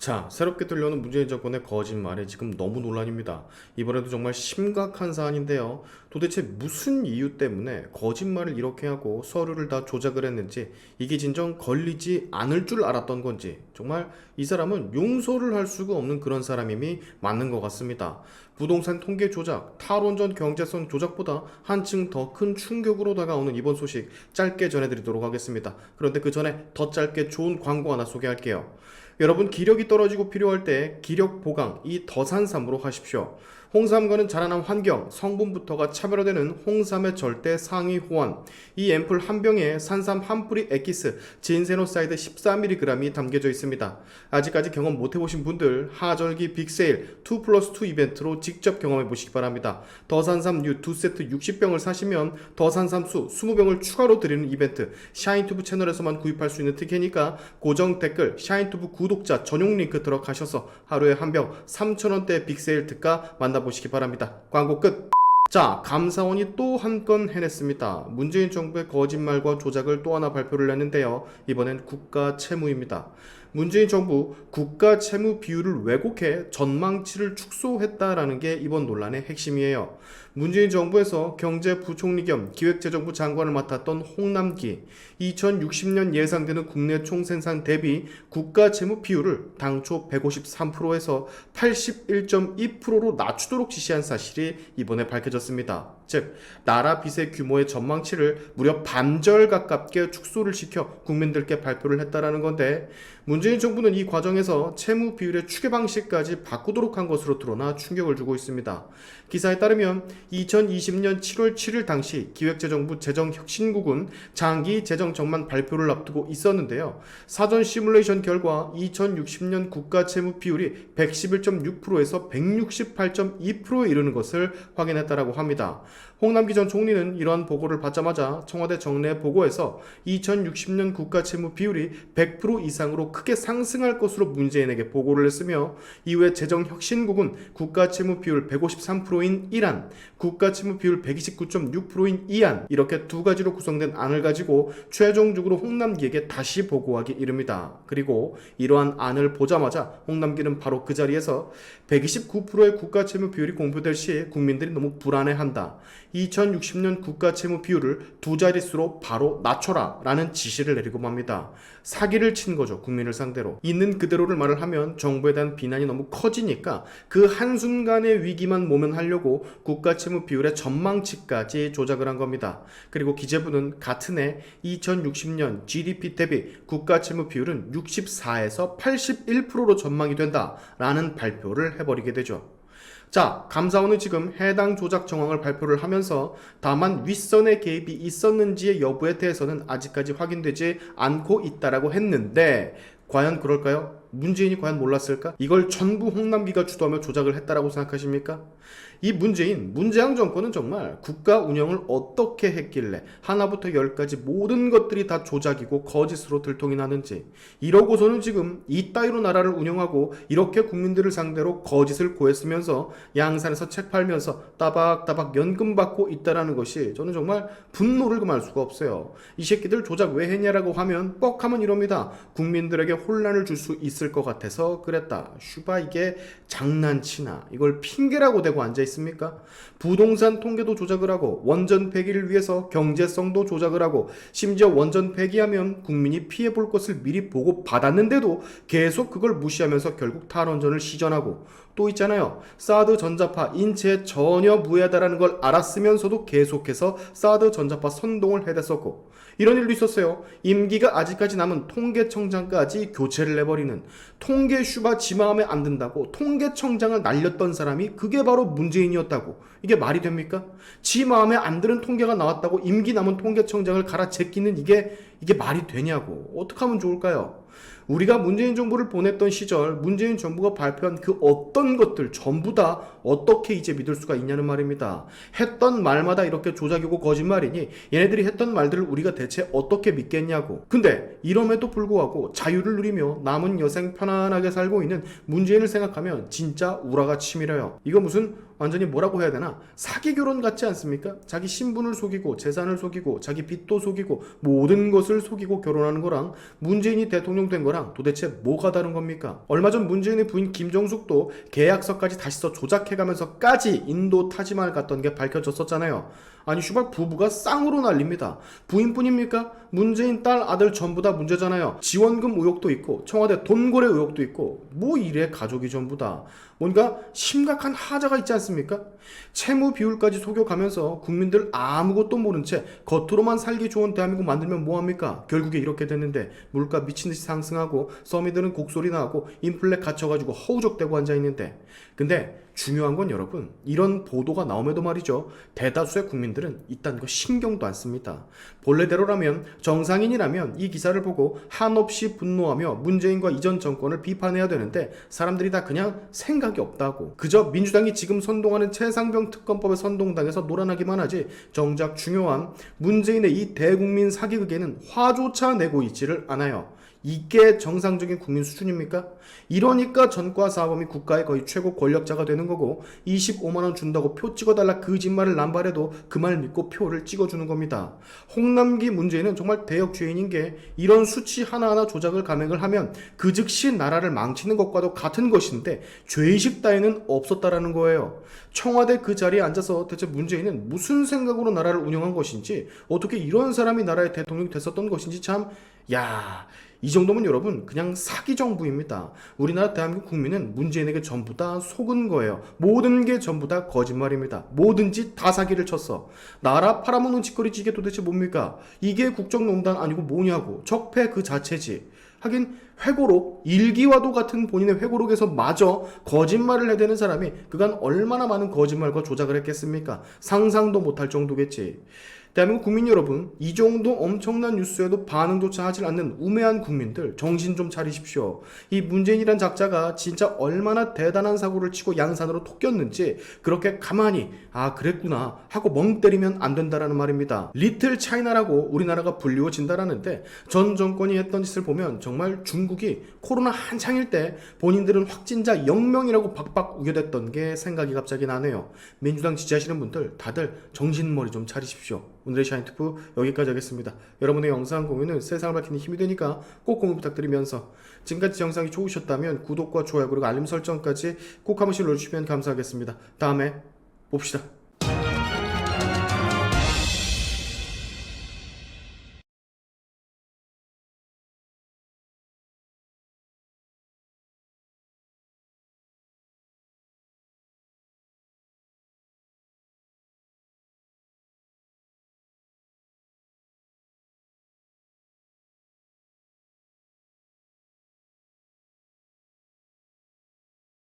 자, 새롭게 들려오는 문재인 정권의 거짓말에 지금 너무 논란입니다. 이번에도 정말 심각한 사안인데요. 도대체 무슨 이유 때문에 거짓말을 이렇게 하고 서류를 다 조작을 했는지, 이게 진정 걸리지 않을 줄 알았던 건지, 정말 이 사람은 용서를 할 수가 없는 그런 사람임이 맞는 것 같습니다. 부동산 통계 조작, 탈원전 경제성 조작보다 한층 더 큰 충격으로 다가오는 이번 소식 짧게 전해드리도록 하겠습니다. 그런데 그 전에 더 짧게 좋은 광고 하나 소개할게요. 여러분, 기력이 떨어지고 필요할 때 기력 보강 이 더산삼으로 하십시오. 홍삼과는 자라난 환경, 성분부터가 차별화되는 홍삼의 절대 상위 호환. 이 앰플 한 병에 산삼 한 뿌리 엑기스, 진세노사이드 14mg이 담겨져 있습니다. 아직까지 경험 못 해보신 분들 하절기 빅세일 2+2 이벤트로 직접 경험해 보시기 바랍니다. 더산삼류 2세트 60병을 사시면 더산삼수 20병을 추가로 드리는 이벤트, 샤인투브 채널에서만 구입할 수 있는 특혜니까 고정 댓글 샤인투브 구독자 전용 링크 들어가셔서 하루에 한 병 3,000원대 빅세일 특가 만나보시기 바랍니다. 광고 끝! 자, 감사원이 또 한 건 해냈습니다. 문재인 정부의 거짓말과 조작을 또 하나 발표를 했는데요. 이번엔 국가 채무입니다. 문재인 정부 국가 채무 비율을 왜곡해 전망치를 축소했다라는 게 이번 논란의 핵심이에요. 문재인 정부에서 경제부총리 겸 기획재정부 장관을 맡았던 홍남기, 2060년 예상되는 국내 총생산 대비 국가 채무 비율을 당초 153%에서 81.2%로 낮추도록 지시한 사실이 이번에 밝혀졌습니다. 즉, 나라 빚의 규모의 전망치를 무려 반절 가깝게 축소를 시켜 국민들께 발표를 했다라는 건데, 문재인 정부는 이 과정에서 채무 비율의 추계 방식까지 바꾸도록 한 것으로 드러나 충격을 주고 있습니다. 기사에 따르면 2020년 7월 7일 당시 기획재정부 재정혁신국은 장기 재정 전망 발표를 앞두고 있었는데요. 사전 시뮬레이션 결과 2060년 국가 채무 비율이 111.6%에서 168.2%에 이르는 것을 확인했다라고 합니다. 홍남기 전 총리는 이러한 보고를 받자마자 청와대 정례 보고에서 2060년 국가 채무 비율이 100% 이상으로 크게 상승할 것으로 문재인에게 보고를 했으며, 이후에 재정혁신국은 국가 채무 비율 153%인 1안, 국가 채무 비율 129.6%인 2안, 이렇게 두 가지로 구성된 안을 가지고 최종적으로 홍남기에게 다시 보고하기 이릅니다. 그리고 이러한 안을 보자마자 홍남기는 바로 그 자리에서 129%의 국가 채무 비율이 공표될 시 국민들이 너무 불안해한다. 2060년 국가 채무 비율을 두 자릿수로 바로 낮춰라 라는 지시를 내리고 맙니다. 사기를 친 거죠, 국민을 상대로. 있는 그대로를 말을 하면 정부에 대한 비난이 너무 커지니까 그 한순간의 위기만 모면하려고 국가 채무 비율의 전망치까지 조작을 한 겁니다. 그리고 기재부는 같은 해 2060년 GDP 대비 국가 채무 비율은 64에서 81%로 전망이 된다라는 발표를 해버리게 되죠. 자, 감사원은 지금 해당 조작 정황을 발표를 하면서 다만 윗선의 개입이 있었는지의 여부에 대해서는 아직까지 확인되지 않고 있다라고 했는데, 과연 그럴까요? 문재인이 과연 몰랐을까? 이걸 전부 홍남기가 주도하며 조작을 했다라고 생각하십니까? 이 문재양 정권은 정말 국가 운영을 어떻게 했길래 하나부터 열까지 모든 것들이 다 조작이고 거짓으로 들통이 나는지, 이러고서는 지금 이따위로 나라를 운영하고 이렇게 국민들을 상대로 거짓을 고했으면서 양산에서 책 팔면서 따박따박 연금 받고 있다라는 것이 저는 정말 분노를 금할 수가 없어요. 이 새끼들 조작 왜 했냐라고 하면 뻑하면 이럽니다. 국민들에게 혼란을 줄 수 있을 것 같아서 그랬다. 슈바, 이게 장난치나? 이걸 핑계라고 대고 앉아있습니까? 부동산 통계도 조작을 하고 원전 폐기를 위해서 경제성도 조작을 하고, 심지어 원전 폐기하면 국민이 피해볼 것을 미리 보고 받았는데도 계속 그걸 무시하면서 결국 탈원전을 시전하고, 또 있잖아요. 사드 전자파 인체에 전혀 무해하다라는 걸 알았으면서도 계속해서 사드 전자파 선동을 해댔었고, 이런 일도 있었어요. 임기가 아직까지 남은 통계청장까지 교체를 해버리는, 통계 슈바 지 마음에 안 든다고 통계청장을 날렸던 사람이 그게 바로 문재인이었다고. 이게 말이 됩니까? 지 마음에 안 드는 통계가 나왔다고 임기 남은 통계청장을 갈아 제끼는, 이게 말이 되냐고. 어떻게 하면 좋을까요? 우리가 문재인 정부를 보냈던 시절 문재인 정부가 발표한 그 어떤 것들 전부 다 어떻게 이제 믿을 수가 있냐는 말입니다. 했던 말마다 이렇게 조작이고 거짓말이니 얘네들이 했던 말들을 우리가 대체 어떻게 믿겠냐고. 근데 이럼에도 불구하고 자유를 누리며 남은 여생 편안하게 살고 있는 문재인을 생각하면 진짜 우라가 치밀어요. 이거 무슨 완전히 뭐라고 해야 되나, 사기 결혼 같지 않습니까? 자기 신분을 속이고 재산을 속이고 자기 빚도 속이고 모든 것을 속이고 결혼하는 거랑 문재인이 대통령 된 거랑 거랑 도대체 뭐가 다른 겁니까? 얼마 전 문재인의 부인 김정숙도 계약서까지 다시 써 조작해가면서까지 인도 타지마을 갔던 게 밝혀졌었잖아요. 아니 슈발 부부가 쌍으로 난립니다. 부인뿐입니까? 문재인 딸 아들 전부 다 문제잖아요. 지원금 의혹도 있고 청와대 돈거래 의혹도 있고 뭐 이래 가족이 전부 다 뭔가 심각한 하자가 있지 않습니까? 채무 비율까지 속여가면서 국민들 아무것도 모른 채 겉으로만 살기 좋은 대한민국 만들면 뭐합니까? 결국에 이렇게 됐는데 물가 미친듯이 상승하고 서민들은 곡소리 나고 인플레 갇혀가지고 허우적대고 앉아있는데 근데 중요한 건 여러분 이런 보도가 나옴에도 말이죠 대다수의 국민들은 이딴 거 신경도 안 씁니다. 본래대로라면 정상인이라면 이 기사를 보고 한없이 분노하며 문재인과 이전 정권을 비판해야 되는데 사람들이 다 그냥 생각이 없다고 그저 민주당이 지금 선동하는 최상병 특검법에 선동당해서 놀아나기만 하지 정작 중요한 문재인의 이 대국민 사기극에는 화조차 내고 있지를 않아요. 이게 정상적인 국민 수준입니까? 이러니까 전과사범이 국가의 거의 최고 권력자가 되는 거고 25만원 준다고 표 찍어달라 거짓말을 남발해도 그 말 믿고 표를 찍어주는 겁니다. 홍남기 문재인은 정말 대역죄인인 게 이런 수치 하나하나 조작을 감행을 하면 그 즉시 나라를 망치는 것과도 같은 것인데 죄의식 따위는 없었다라는 거예요. 청와대 그 자리에 앉아서 대체 문재인은 무슨 생각으로 나라를 운영한 것인지 어떻게 이런 사람이 나라의 대통령이 됐었던 것인지 참 이 정도면 여러분 그냥 사기 정부입니다. 우리나라 대한민국 국민은 문재인에게 전부 다 속은 거예요. 모든 게 전부 다 거짓말입니다. 뭐든지 다 사기를 쳤어. 나라 팔아먹는 짓거리지 이게 도대체 뭡니까? 이게 국정농단 아니고 뭐냐고. 적폐 그 자체지. 하긴 회고록, 일기와도 같은 본인의 회고록에서 마저 거짓말을 해대는 사람이 그간 얼마나 많은 거짓말과 조작을 했겠습니까? 상상도 못할 정도겠지. 대한민국 국민 여러분, 이 정도 엄청난 뉴스에도 반응조차 하질 않는 우매한 국민들 정신 좀 차리십시오. 이 문재인이란 작자가 진짜 얼마나 대단한 사고를 치고 양산으로 톡꼈는지 그렇게 가만히 그랬구나 하고 멍 때리면 안 된다라는 말입니다. 리틀 차이나라고 우리나라가 불리워진다라는데 전 정권이 했던 짓을 보면 정말 중국이 코로나 한창일 때 본인들은 확진자 0명이라고 박박 우겨댔던 게 생각이 갑자기 나네요. 민주당 지지하시는 분들 다들 정신머리 좀 차리십시오. 오늘의 샤인투프 여기까지 하겠습니다. 여러분의 영상 공유는 세상을 밝히는 힘이 되니까 꼭 공유 부탁드리면서 지금까지 영상이 좋으셨다면 구독과 좋아요 그리고 알림 설정까지 꼭 한 번씩 눌러주시면 감사하겠습니다. 다음에 봅시다.